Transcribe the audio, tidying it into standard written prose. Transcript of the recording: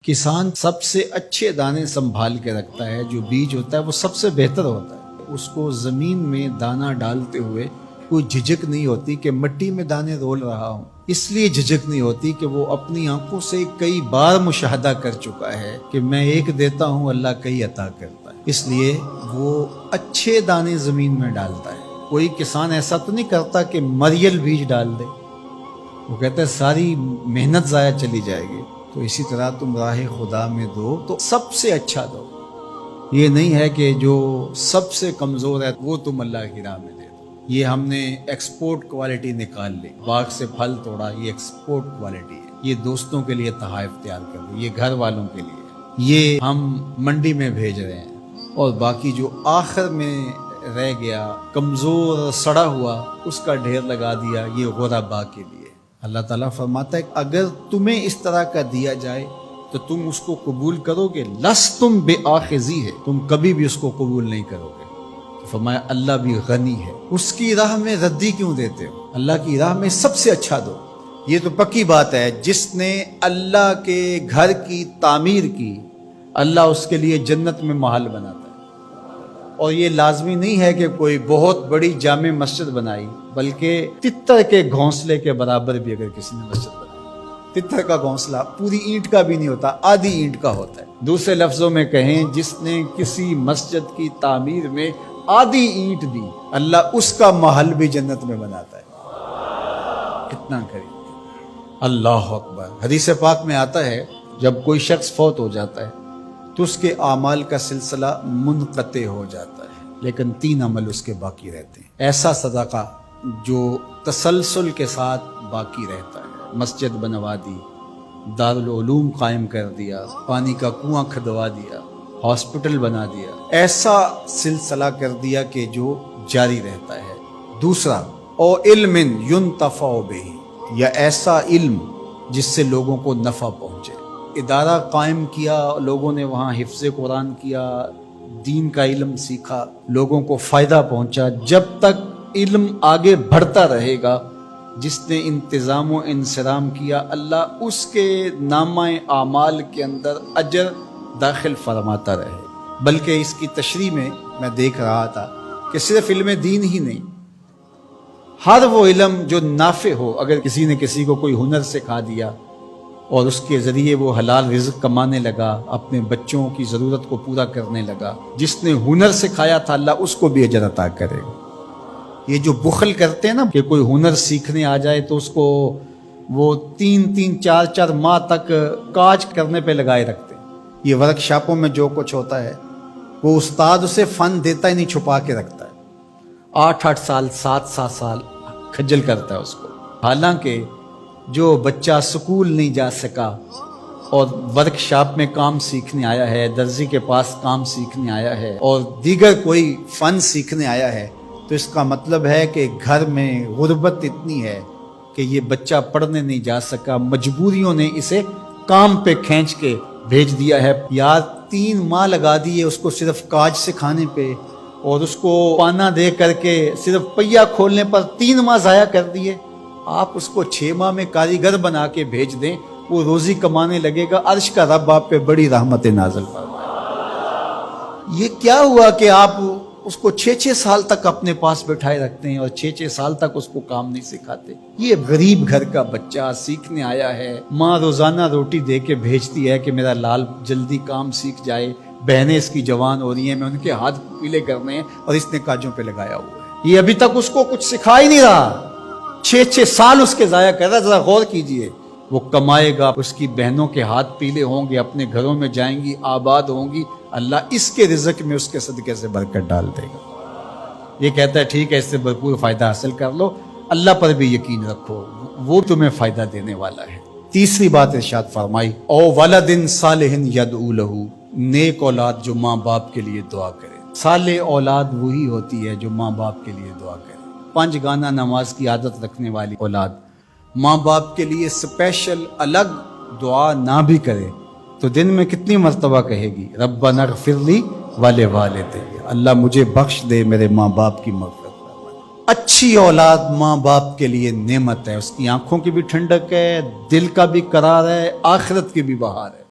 کسان سب سے اچھے دانے سنبھال کے رکھتا ہے، جو بیج ہوتا ہے وہ سب سے بہتر ہوتا ہے، اس کو زمین میں دانہ ڈالتے ہوئے کوئی جھجک نہیں ہوتی کہ مٹی میں دانے رول رہا ہوں، اس لیے جھجک نہیں ہوتی کہ وہ اپنی آنکھوں سے کئی بار مشاہدہ کر چکا ہے کہ میں ایک دیتا ہوں، اللہ کئی عطا کرتا ہے، اس لیے وہ اچھے دانے زمین میں ڈالتا ہے۔ کوئی کسان ایسا تو نہیں کرتا کہ مریل بیج ڈال دے، وہ کہتا ہے ساری محنت ضائع چلی جائے گی۔ تو اسی طرح تم راہ خدا میں دو تو سب سے اچھا دو، یہ نہیں ہے کہ جو سب سے کمزور ہے وہ تم اللہ کی راہ میں دے دو۔ یہ ہم نے ایکسپورٹ کوالٹی نکال لی، باغ سے پھل توڑا، یہ ایکسپورٹ کوالٹی ہے، یہ دوستوں کے لیے تحائف تیار کر دو، یہ گھر والوں کے لیے، یہ ہم منڈی میں بھیج رہے ہیں، اور باقی جو آخر میں رہ گیا کمزور سڑا ہوا اس کا ڈھیر لگا دیا، یہ غرباء کے لیے۔ اللہ تعالیٰ فرماتا ہے کہ اگر تمہیں اس طرح کا دیا جائے تو تم اس کو قبول کرو گے، لستم بآخذی ہے، تم کبھی بھی اس کو قبول نہیں کرو گے۔ تو فرمایا اللہ بھی غنی ہے، اس کی راہ میں ردی کیوں دیتے ہو؟ اللہ کی راہ میں سب سے اچھا دو۔ یہ تو پکی بات ہے، جس نے اللہ کے گھر کی تعمیر کی، اللہ اس کے لیے جنت میں محل بناتا ہے۔ اور یہ لازمی نہیں ہے کہ کوئی بہت بڑی جامع مسجد بنائی، بلکہ تتر کے گھونسلے کے برابر بھی اگر کسی نے مسجد بنائی، تتر کا گھونسلہ پوری اینٹ کا بھی نہیں ہوتا، آدھی اینٹ کا ہوتا ہے۔ دوسرے لفظوں میں کہیں، جس نے کسی مسجد کی تعمیر میں آدھی اینٹ دی، اللہ اس کا محل بھی جنت میں بناتا ہے۔ کتنا قریب! اللہ اکبر! حدیث پاک میں آتا ہے جب کوئی شخص فوت ہو جاتا ہے تو اس کے اعمال کا سلسلہ منقطع ہو جاتا ہے، لیکن 3 عمل اس کے باقی رہتے ہیں۔ ایسا صدقہ جو تسلسل کے ساتھ باقی رہتا ہے، مسجد بنوا دی، دارالعلوم قائم کر دیا، پانی کا کنواں کھدوا دیا، ہاسپٹل بنا دیا، ایسا سلسلہ کر دیا کہ جو جاری رہتا ہے۔ دوسرا، او علم ینتفع بہ، یا ایسا علم جس سے لوگوں کو نفع پہنچے، ادارہ قائم کیا، لوگوں نے وہاں حفظ قرآن کیا، دین کا علم سیکھا، لوگوں کو فائدہ پہنچا۔ جب تک علم آگے بڑھتا رہے گا، جس نے انتظام و انصرام کیا، اللہ اس کے نامہ اعمال کے اندر اجر داخل فرماتا رہے۔ بلکہ اس کی تشریح میں دیکھ رہا تھا کہ صرف علم دین ہی نہیں، ہر وہ علم جو نافع ہو، اگر کسی نے کسی کو کوئی ہنر سکھا دیا اور اس کے ذریعے وہ حلال رزق کمانے لگا، اپنے بچوں کی ضرورت کو پورا کرنے لگا، جس نے ہنر سکھایا تھا اللہ اس کو بھی اجر عطا کرے گا۔ یہ جو بخل کرتے ہیں نا کہ کوئی ہنر سیکھنے آ جائے تو اس کو وہ 3 4 4 ماہ تک کاج کرنے پہ لگائے رکھتے ہیں۔ یہ ورک شاپوں میں جو کچھ ہوتا ہے، وہ استاد اسے فن دیتا ہی نہیں، چھپا کے رکھتا ہے، 8 سال 7 سال کھجل کرتا ہے اس کو۔ حالانکہ جو بچہ سکول نہیں جا سکا اور ورک شاپ میں کام سیکھنے آیا ہے، درزی کے پاس کام سیکھنے آیا ہے، اور دیگر کوئی فن سیکھنے آیا ہے، تو اس کا مطلب ہے کہ گھر میں غربت اتنی ہے کہ یہ بچہ پڑھنے نہیں جا سکا، مجبوریوں نے اسے کام پہ کھینچ کے بھیج دیا ہے۔ یار 3 ماہ لگا دیے اس کو صرف کاج سکھانے پہ، اور اس کو پانا دے کر کے صرف پہیہ کھولنے پر 3 ماہ ضائع کر دیے۔ آپ اس کو 6 ماہ میں کاریگر بنا کے بھیج دیں، وہ روزی کمانے لگے گا، عرش کا رب آپ پہ بڑی رحمت نازل فرمائے۔ یہ کیا ہوا کہ آپ اس کو 6 سال تک اپنے پاس بٹھائے رکھتے ہیں اور 6 سال تک اس کو کام نہیں سکھاتے؟ یہ غریب گھر کا بچہ سیکھنے آیا ہے، ماں روزانہ روٹی دے کے بھیجتی ہے کہ میرا لال جلدی کام سیکھ جائے، بہنیں اس کی جوان ہو رہی ہیں، میں ان کے ہاتھ پیلے کرنے ہیں، اور اس نے کاجوں پہ لگایا ہوا ہے۔ یہ ابھی تک اس کو کچھ سکھا ہی نہیں رہا، 6 سال اس کے ضائع کر رہا ہے۔ ذرا غور کیجئے، وہ کمائے گا، اس کی بہنوں کے ہاتھ پیلے ہوں گے، اپنے گھروں میں جائیں گی، آباد ہوں گی، اللہ اس کے رزق میں اس کے صدقے سے برکت ڈال دے گا۔ یہ کہتا ہے ٹھیک ہے، اس سے بھرپور فائدہ حاصل کر لو، اللہ پر بھی یقین رکھو، وہ تمہیں فائدہ دینے والا ہے۔ تیسری بات ارشاد فرمائی، او ولد صالح یدعو لہ، نیک اولاد جو ماں باپ کے لیے دعا کرے۔ صالح اولاد وہی ہوتی ہے جو ماں باپ کے لیے دعا کرے۔ 5 گانا نماز کی عادت رکھنے والی اولاد ماں باپ کے لیے اسپیشل الگ دعا نہ بھی کرے تو دن میں کتنی مرتبہ کہے گی، ربنا اغفر لی ولوالدی، اللہ مجھے بخش دے، میرے ماں باپ کی مغفرت فرما۔ اچھی اولاد ماں باپ کے لیے نعمت ہے، اس کی آنکھوں کی بھی ٹھنڈک ہے، دل کا بھی قرار ہے، آخرت کی بھی بہار ہے۔